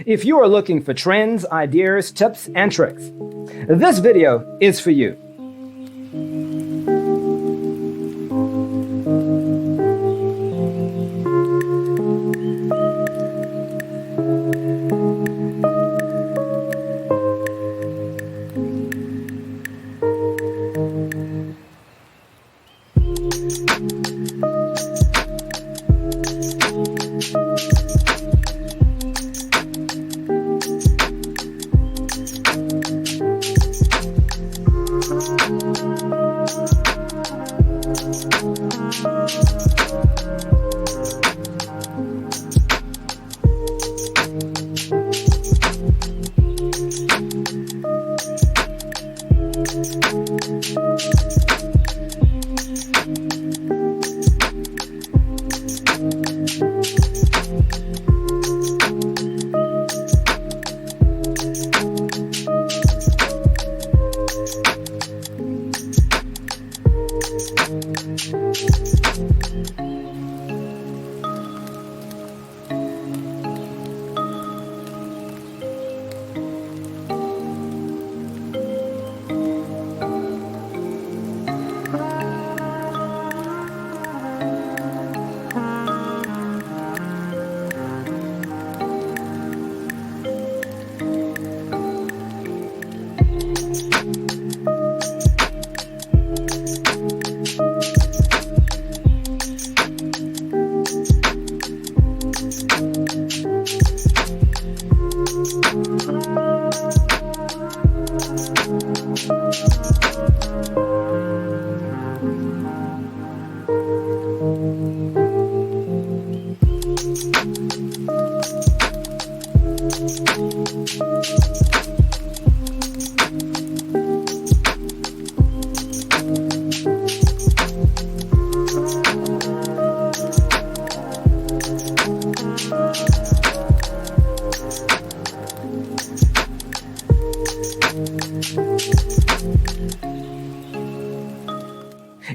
If you are looking for trends, ideas, tips, and tricks, this video is for you.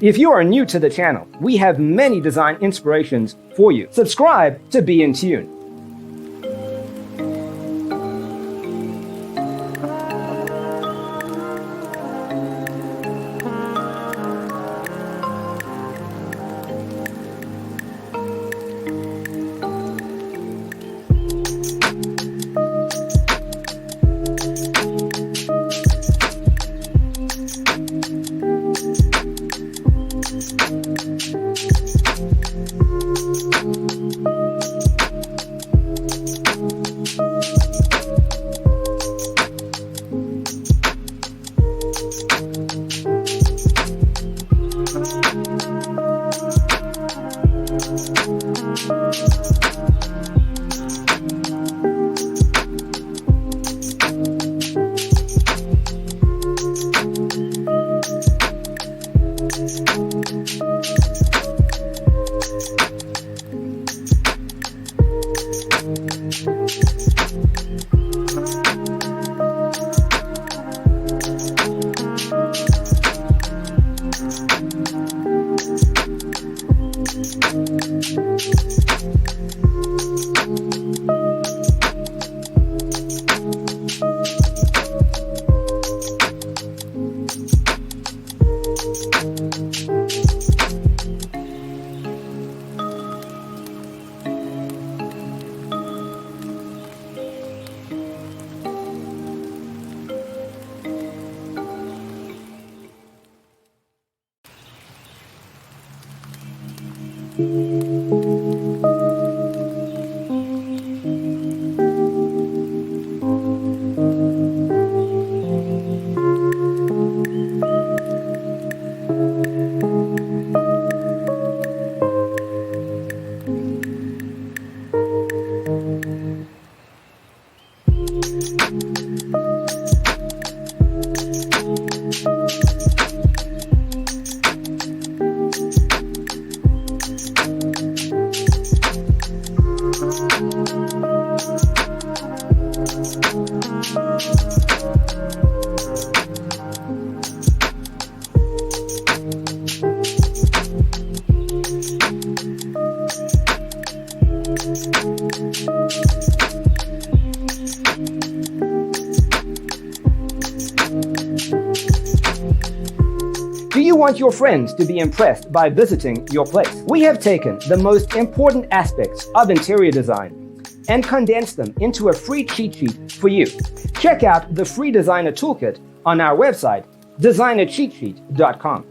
If you are new to the channel, we have many design inspirations for you. Subscribe to be in tune. want your friends to be impressed by visiting your place. We have taken the most important aspects of interior design and condensed them into a free cheat sheet for you. Check out the free designer toolkit on our website, designercheatsheet.com.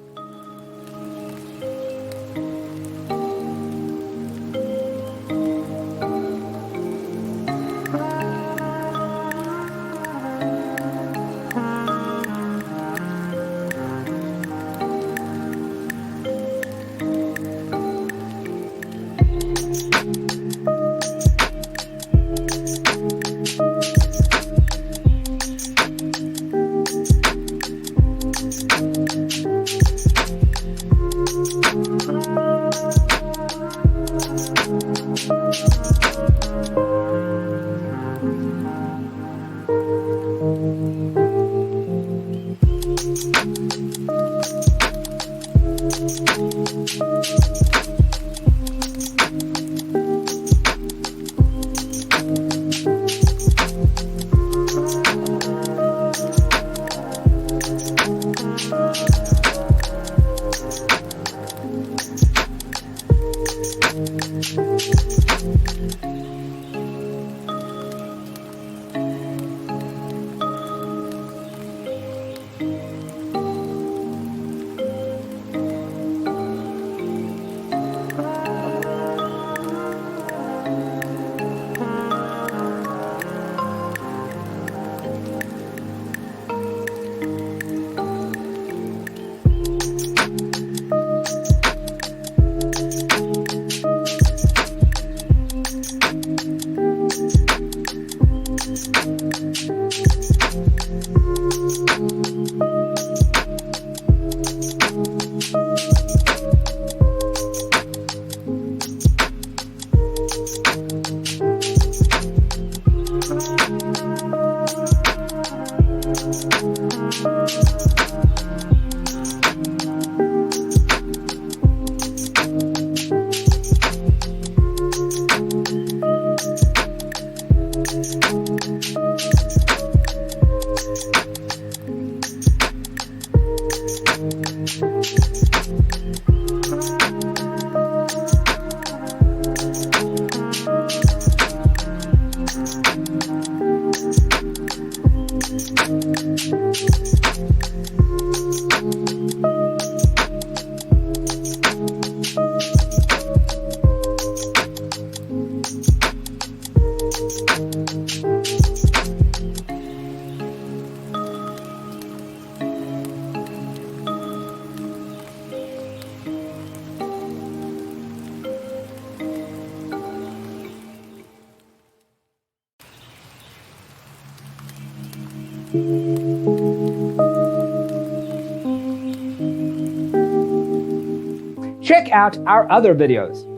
Check out our other videos.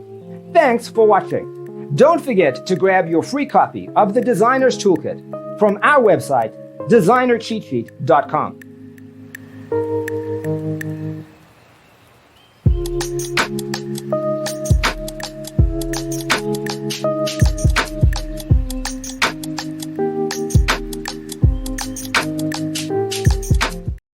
Thanks for watching. Don't forget to grab your free copy of the Designer's Toolkit from our website, designercheatsheet.com.